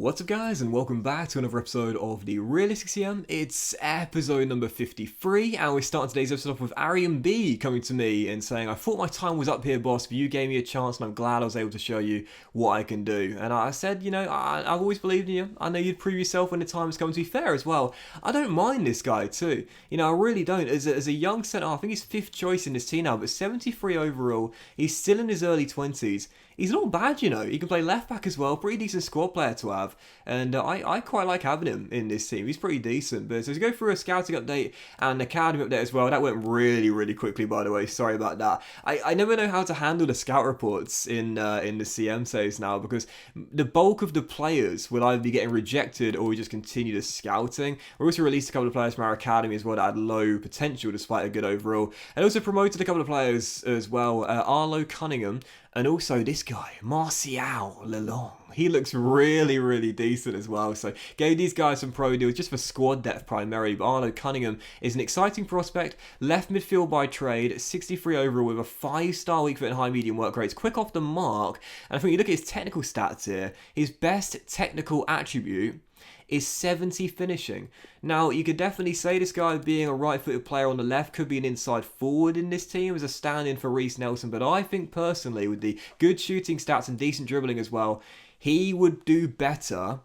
What's up guys, and welcome back to another episode of the Realistic CM. It's episode number 53 and we're starting today's episode off with Arian B coming to me and saying, I thought my time was up here boss, but you gave me a chance and I'm glad I was able to show you what I can do. And I said, I've always believed in you. I know you'd prove yourself when the time has come. To be fair as well, I don't mind this guy too. I really don't. As a young centre, I think he's 5th choice in this team now, but 73 overall. He's still in his early 20s. He's not bad, He can play left back as well. Pretty decent squad player to have. And I quite like having him in this team. He's pretty decent. But so to go through a scouting update and an academy update as well. That went really quickly, by the way. Sorry about that. I never know how to handle the scout reports in the CM saves now, because the bulk of the players will either be getting rejected or we just continue the scouting. We also released a couple of players from our academy as well that had low potential despite a good overall. And also promoted a couple of players as well. Arlo Cunningham. And also this guy, Martial Lalong. He looks really decent as well. So gave these guys some pro deals just for squad depth primarily. But Arlo Cunningham is an exciting prospect. Left midfield by trade. 63 overall with a 5-star weak foot and high medium work rates. Quick off the mark. And I think you look at his technical stats here. His best technical attribute is 70 finishing. Now, you could definitely say this guy being a right-footed player on the left could be an inside forward in this team as a stand-in for Reece Nelson, but I think personally, with the good shooting stats and decent dribbling as well, he would do better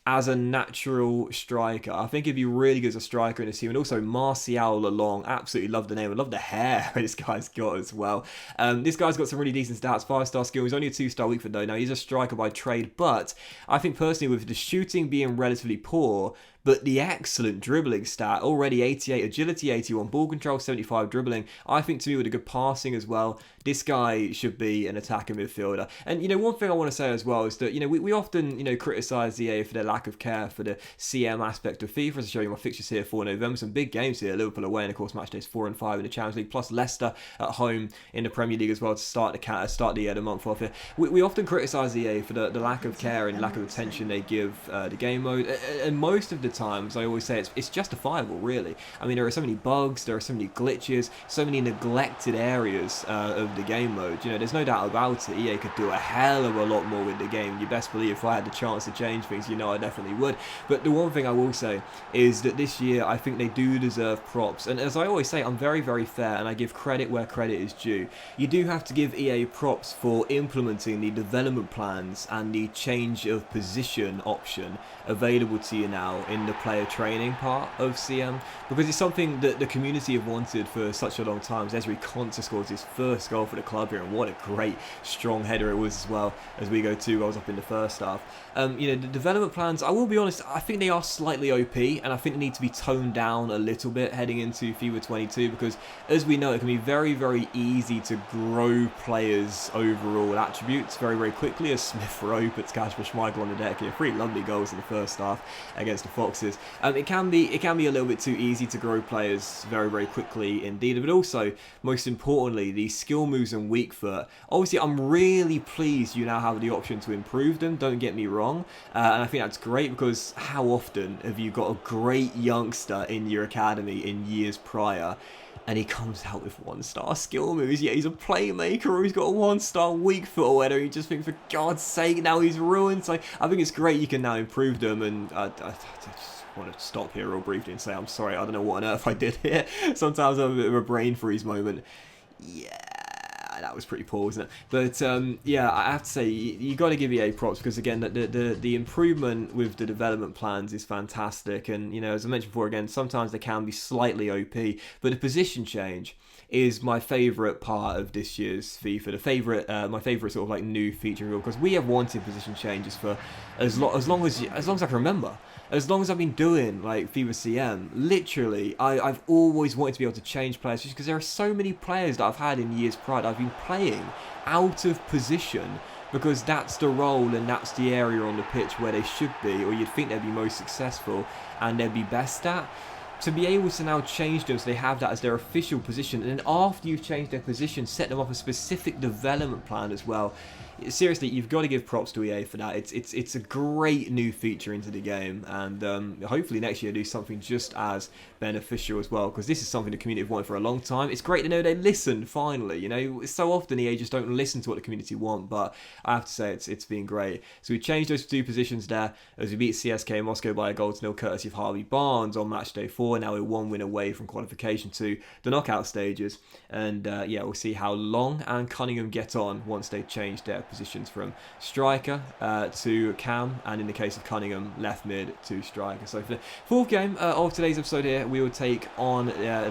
as a natural striker. I think he'd be really good as a striker in this team. And also Martial Lalong, absolutely love the name. I love the hair this guy's got as well. This guy's got some really decent stats, 5-star skill. He's only a 2-star weak foot though. Now he's a striker by trade, but I think personally with the shooting being relatively poor, but the excellent dribbling stat, already 88 agility, 81 ball control, 75 dribbling. I think to me with a good passing as well, this guy should be an attacking midfielder. And, one thing I want to say as well is that, we often, criticise EA for their lack of care for the CM aspect of FIFA. As I show you my fixtures here for November, some big games here. Liverpool away, and of course match days 4 and 5 in the Champions League, plus Leicester at home in the Premier League as well to start the month off here. We often criticise EA for the lack of care and lack of attention they give the game mode, and most of the times I always say it's justifiable, really. I mean, there are so many bugs, there are so many glitches, so many neglected areas of the game mode. There's no doubt about it. EA could do a hell of a lot more with the game. You best believe if I had the chance to change things, I definitely would. But the one thing I will say is that this year I think they do deserve props. And as I always say, I'm very fair and I give credit where credit is due. You do have to give EA props for implementing the development plans and the change of position option available to you now in the player training part of CM, because it's something that the community have wanted for such a long time. Ezri Konsa scores his first goal for the club here, and what a great strong header it was as well, as we go 2 goals up in the first half. The development plans, I will be honest, I think they are slightly OP, and I think they need to be toned down a little bit heading into FIFA 22, because as we know, it can be very easy to grow players' overall attributes very quickly, as Smith Rowe puts Kasper Schmeichel on the deck here. 3 lovely goals in the first half against the Foxes. It can be a little bit too easy to grow players very quickly indeed, but also, most importantly, the skill moves and weak foot. Obviously, I'm really pleased you now have the option to improve them, don't get me wrong, and I think that's great, because how often have you got a great youngster in your academy in years prior and he comes out with 1-star skill moves? Yeah, he's a playmaker, or he's got a 1-star weak foot or whatever. You just think, for God's sake, now he's ruined. So I think it's great you can now improve them, and I just want to stop here real briefly and say I'm sorry. I don't know what on earth I did here. Sometimes I have a bit of a brain freeze moment. Yeah, that was pretty poor, wasn't it? But yeah, I have to say you got to give EA props, because again, the improvement with the development plans is fantastic. And as I mentioned before, again, sometimes they can be slightly OP, but the position change is my favourite part of this year's FIFA. My favourite sort of like new feature, because we have wanted position changes for as long as I can remember. As long as I've been doing like FIFA CM, literally, I've always wanted to be able to change players, just because there are so many players that I've had in years prior that I've been playing out of position, because that's the role and that's the area on the pitch where they should be, or you'd think they'd be most successful and they'd be best at. to be able to now change them so they have that as their official position, and then after you've changed their position, set them up a specific development plan as well. Seriously, you've got to give props to EA for that. It's a great new feature into the game, and hopefully next year do something just as beneficial as well, because this is something the community have wanted for a long time. It's great to know they listened finally. You know, so often EA just don't listen to what the community want, but I have to say it's been great. So we changed those two positions there as we beat CSK Moscow by a goal to nil, courtesy of Harvey Barnes on match day 4. Now we're 1 win away from qualification to the knockout stages, and yeah, we'll see how Long and Cunningham get on once they change their positions from striker to cam, and in the case of Cunningham, left mid to striker. So for the fourth game of today's episode here, we will take on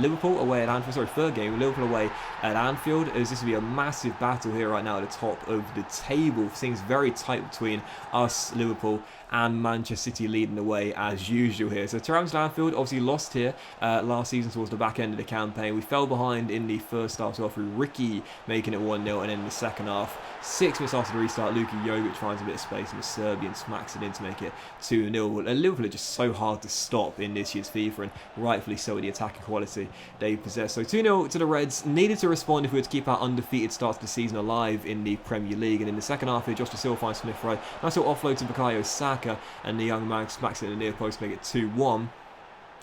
Liverpool away at Anfield. Sorry, third game, Liverpool away at Anfield, as this will be a massive battle here right now at the top of the table. Things very tight between us, Liverpool, and Manchester City leading the way as usual here. So Tyrams Anfield obviously lost here last season towards the back end of the campaign. We fell behind in the first half, so through Ricky making it 1-0, and then in the second half, 6 minutes after the restart, Luka Jovic finds a bit of space and the Serbian smacks it in to make it 2-0. Liverpool are just so hard to stop in this year's FIFA, and rightfully so with the attacking quality they possess. So 2-0 to the Reds. Needed to respond if we were to keep our undefeated start to the season alive in the Premier League. And in the second half here, Josh Silva finds Smith Rowe. Nice little offload to Bukayo Saka, and the young man smacks it in the near post to make it 2-1.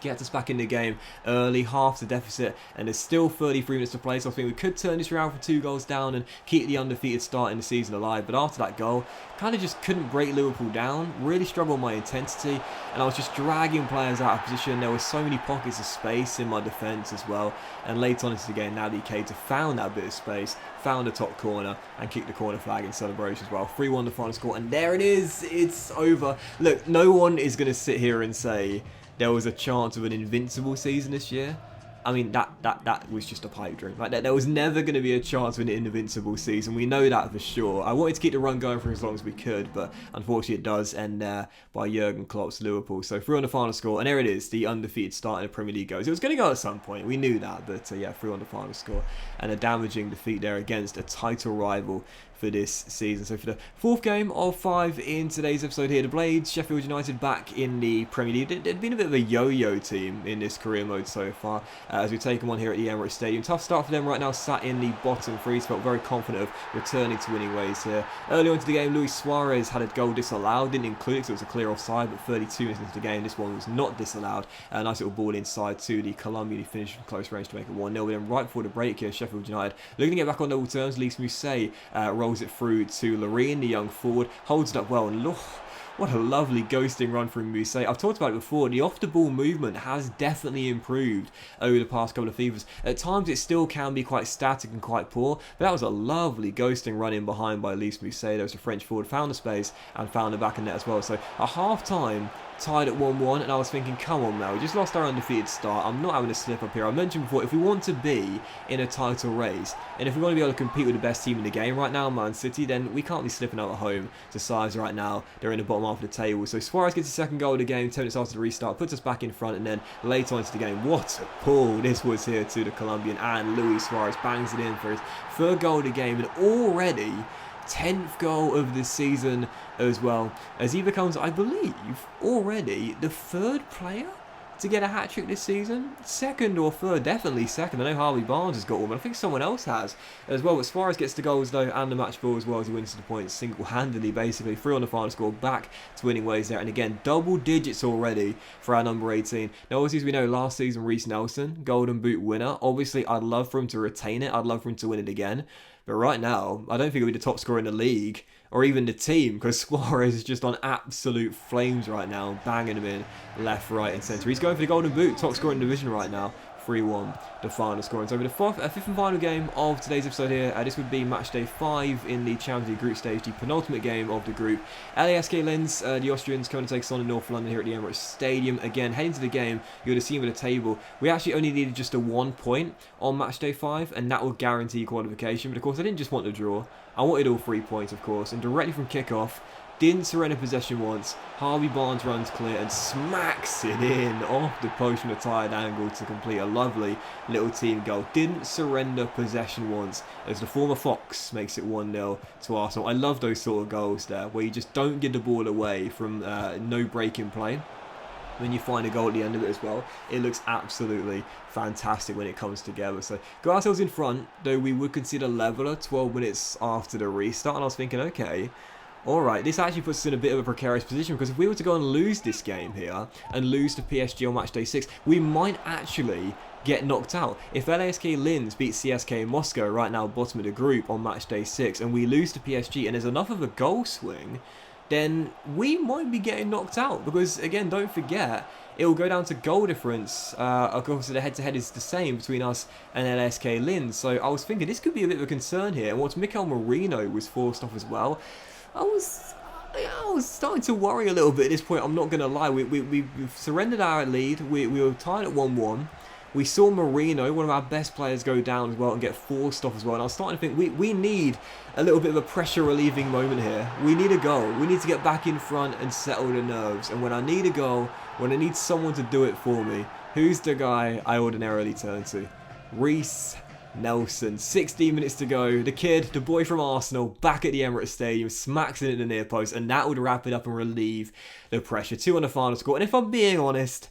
Gets us back in the game early, half the deficit, and there's still 33 minutes to play, so I think we could turn this around for 2 goals down and keep the undefeated start in the season alive. But after that goal, kind of just couldn't break Liverpool down, really struggled on my intensity, and I was just dragging players out of position. There were so many pockets of space in my defence as well, and late on into the game, Naby Keita found that bit of space, found the top corner, and kicked the corner flag in celebration as well. 3-1 the final score, and there it is, it's over. Look, no one is going to sit here and say there was a chance of an invincible season this year. I mean, that was just a pipe dream. Like, there was never going to be a chance of an invincible season. We know that for sure. I wanted to keep the run going for as long as we could, but unfortunately it does end by Jurgen Klopp's Liverpool. So 3 on the final score, and there it is, the undefeated start in the Premier League goes. It was going to go at some point, we knew that, but yeah, 3 on the final score, and a damaging defeat there against a title rival for this season. So for the fourth game of 5 in today's episode here, the Blades, Sheffield United back in the Premier League. They've been a bit of a yo-yo team in this career mode so far, as we take them on here at the Emirates Stadium. Tough start for them right now, sat in the bottom 3, felt very confident of returning to winning ways here. Early on into the game, Luis Suarez had a goal disallowed, didn't include it because it was a clear offside, but 32 minutes into the game, this one was not disallowed. A nice little ball inside to the Colombian, who finished from close range to make it 1-0. But then right before the break here, Sheffield United looking to get back on level terms. Lys Mousset rolls it through to Loreen, the young forward, holds it up well, and look, what a lovely ghosting run from Mousset. I've talked about it before, the off-the-ball movement has definitely improved over the past couple of FIFAs. At times it still can be quite static and quite poor, but that was a lovely ghosting run in behind by Lys Mousset. There was a French forward, found the space and found the back of net as well. So at half-time, tied at 1-1, and I was thinking, come on now, we just lost our undefeated start. I'm not having a slip up here. I mentioned before, if we want to be in a title race, and if we want to be able to compete with the best team in the game right now, Man City, then we can't be slipping out at home to sides right now. They're in the bottom half of the table. So Suarez gets his second goal of the game, 10 minutes after the restart, puts us back in front, and then later on into the game, what a pull this was here to the Colombian, and Luis Suarez bangs it in for his third goal of the game, and already 10th goal of the season as well, as he becomes, I believe, already the 3rd player to get a hat-trick this season. 2nd or 3rd, definitely 2nd. I know Harvey Barnes has got one, but I think someone else has as well. But Suarez gets the goals though, and the match ball as well, as he wins the points single-handedly, basically. 3 on the final score, back to winning ways there. And again, double digits already for our number 18. Now, obviously, as we know, last season, Reece Nelson, Golden Boot winner. Obviously, I'd love for him to retain it. I'd love for him to win it again. But right now, I don't think he'll be the top scorer in the league, or even the team, because Suarez is just on absolute flames right now, banging him in left, right and centre. He's going for the Golden Boot, top scorer in the division right now. 3-1 the final score. And so the 5th and final game of today's episode here, this would be match day 5 in the Champions League group stage, the penultimate game of the group. LASK Linz, the Austrians, coming to take us on in North London here at the Emirates Stadium. Again, heading to the game, you would have seen with the table, we actually only needed just a 1 point on match day 5, and that will guarantee qualification. But of course, I didn't just want the draw, I wanted all 3 points, of course, and directly from kickoff, didn't surrender possession once. Harvey Barnes runs clear and smacks it in off the post from a tired angle to complete a lovely little team goal. Didn't surrender possession once, as the former Fox makes it 1-0 to Arsenal. I love those sort of goals there, where you just don't give the ball away from no break in play. when you find a goal at the end of it as well, it looks absolutely fantastic when it comes together. So got ourselves in front, though we would consider leveler 12 minutes after the restart, and I was thinking, okay, alright, this actually puts us in a bit of a precarious position, because if we were to go and lose this game here and lose to PSG on match day 6, we might actually get knocked out. If LASK Linz beat CSK Moscow right now bottom of the group on match day 6 and we lose to PSG and there's enough of a goal swing, then we might be getting knocked out, because again, don't forget, it will go down to goal difference. Of course, the head-to-head is the same between us and LSK Linz, so I was thinking this could be a bit of a concern here. And once Mikel Merino was forced off as well, I was starting to worry a little bit at this point, I'm not going to lie. We've surrendered our lead, we were tied at 1-1. We saw Merino, one of our best players, go down as well and get forced off as well. And I was starting to think we need a little bit of a pressure relieving moment here. We need a goal. We need to get back in front and settle the nerves. And when I need a goal, when I need someone to do it for me, who's the guy I ordinarily turn to? Reece Nelson. 16 minutes to go. The kid, the boy from Arsenal, back at the Emirates Stadium, smacks it in the near post. And that would wrap it up and relieve the pressure. 2 on the final score. And if I'm being honest,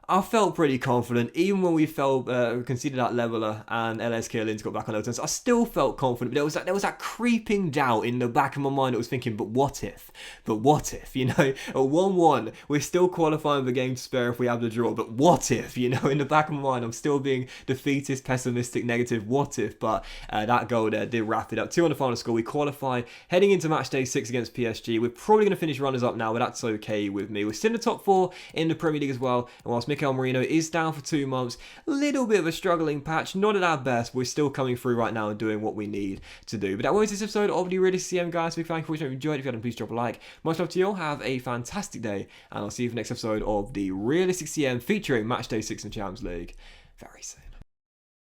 I felt pretty confident, even when we conceded that leveler and LSK Linz got back on those terms. I still felt confident, but there was that creeping doubt in the back of my mind that was thinking, but what if? But what if? You know, at 1-1, we're still qualifying the game to spare if we have the draw, but what if? You know, in the back of my mind, I'm still being defeatist, pessimistic, negative, what if? But that goal there did wrap it up. 2 on the final score. We qualify heading into match day 6 against PSG. We're probably going to finish runners-up now, but that's okay with me. We're still in the top 4 in the Premier League as well, and whilst Mikel Merino is down for 2 months. A little bit of a struggling patch, not at our best. We're still coming through right now and doing what we need to do. But that was this episode of the Realistic CM, guys. Big thank you for watching. If you enjoyed it, if you hadn't, please drop a like. Much love to you all. Have a fantastic day, and I'll see you for the next episode of the Realistic CM featuring Match Day 6 in the Champions League very soon.